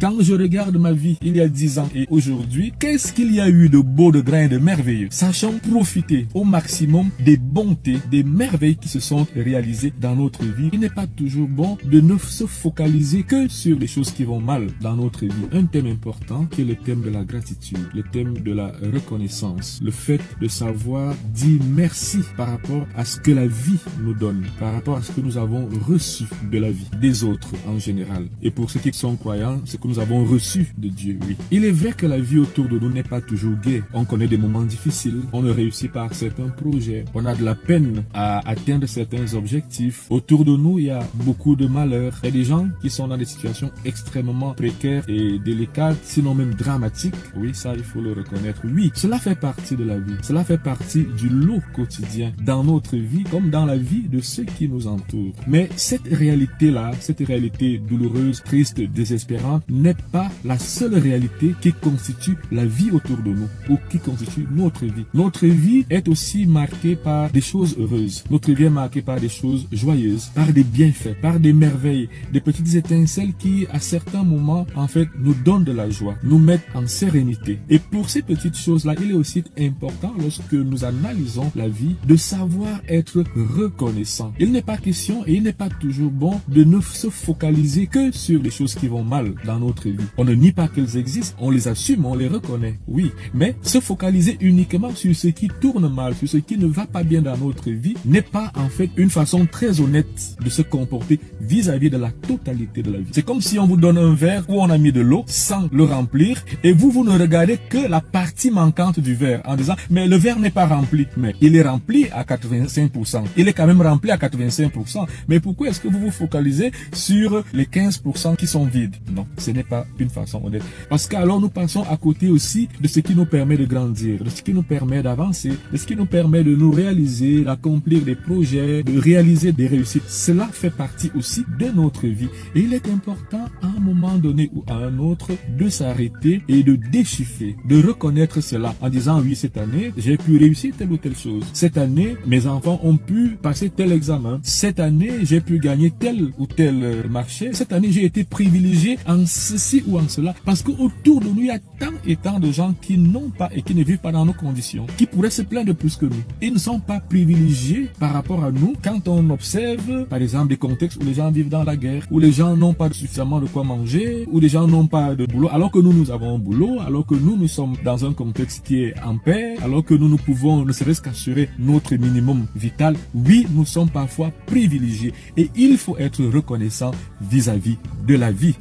Quand je regarde ma vie il y a 10 ans et aujourd'hui, qu'est-ce qu'il y a eu de beau, de grand et de merveilleux? Sachons profiter au maximum des bontés, des merveilles qui se sont réalisées dans notre vie. Il n'est pas toujours bon de ne se focaliser que sur les choses qui vont mal dans notre vie. Un thème important qui est le thème de la gratitude, le thème de la reconnaissance, le fait de savoir dire merci par rapport à ce que la vie nous donne, par rapport à ce que nous avons reçu de la vie, des autres en général. Et pour ceux qui sont croyants, ce que nous avons reçu de Dieu, oui. Il est vrai que la vie autour de nous n'est pas toujours gaie. On connaît des moments difficiles, on ne réussit pas certains projets, on a de la peine à atteindre certains objectifs. Autour de nous, il y a beaucoup de malheurs. Il y a des gens qui sont dans des situations extrêmement précaires et délicates, sinon même dramatiques. Oui, ça, il faut le reconnaître. Oui, cela fait partie de la vie. Cela fait partie du lot quotidien dans notre vie comme dans la vie de ceux qui nous entourent. Mais cette réalité-là, cette réalité douloureuse, triste, désespérante, n'est pas la seule réalité qui constitue la vie autour de nous ou qui constitue notre vie. Notre vie est aussi marquée par des choses heureuses. Notre vie est marquée par des choses joyeuses, par des bienfaits, par des merveilles, des petites étincelles qui, à certains moments, en fait, nous donnent de la joie, nous mettent en sérénité. Et pour ces petites choses-là, il est aussi important, lorsque nous analysons la vie, de savoir être reconnaissant. Il n'est pas question et il n'est pas toujours bon de ne se focaliser que sur les choses qui vont mal dans notre vie. On ne nie pas qu'elles existent, on les assume, on les reconnaît, oui. Mais se focaliser uniquement sur ce qui tourne mal, sur ce qui ne va pas bien dans notre vie, n'est pas en fait une façon très honnête de se comporter vis-à-vis de la totalité de la vie. C'est comme si on vous donne un verre où on a mis de l'eau sans le remplir et vous ne regardez que la partie manquante du verre en disant mais le verre n'est pas rempli. Mais il est rempli à 85%. Il est quand même rempli à 85%. Mais pourquoi est-ce que vous vous focalisez sur les 15% qui sont vides? Non, ce n'est pas une façon honnête. Parce qu'alors nous passons à côté aussi de ce qui nous permet de grandir, de ce qui nous permet d'avancer, de ce qui nous permet de nous réaliser, d'accomplir des projets, de réaliser des réussites. Cela fait partie aussi de notre vie. Et il est important à un moment donné ou à un autre de s'arrêter et de déchiffrer, de reconnaître cela en disant oui, cette année, j'ai pu réussir telle ou telle chose. Cette année, mes enfants ont pu passer tel examen. Cette année, j'ai pu gagner tel ou tel marché. Cette année, j'ai été privilégié en ceci ou en cela. Parce qu'autour de nous, il y a tant et tant de gens qui n'ont pas et qui ne vivent pas dans nos conditions, qui pourraient se plaindre plus que nous. Ils ne sont pas privilégiés par rapport à nous quand on observe, par exemple, des contextes où les gens vivent dans la guerre, où les gens n'ont pas suffisamment de quoi manger, où les gens n'ont pas de boulot, alors que nous avons un boulot, alors que nous sommes dans un contexte qui est en paix, alors que nous pouvons ne serait-ce qu'assurer notre minimum vital. Oui, nous sommes parfois privilégiés et il faut être reconnaissant vis-à-vis de la vie.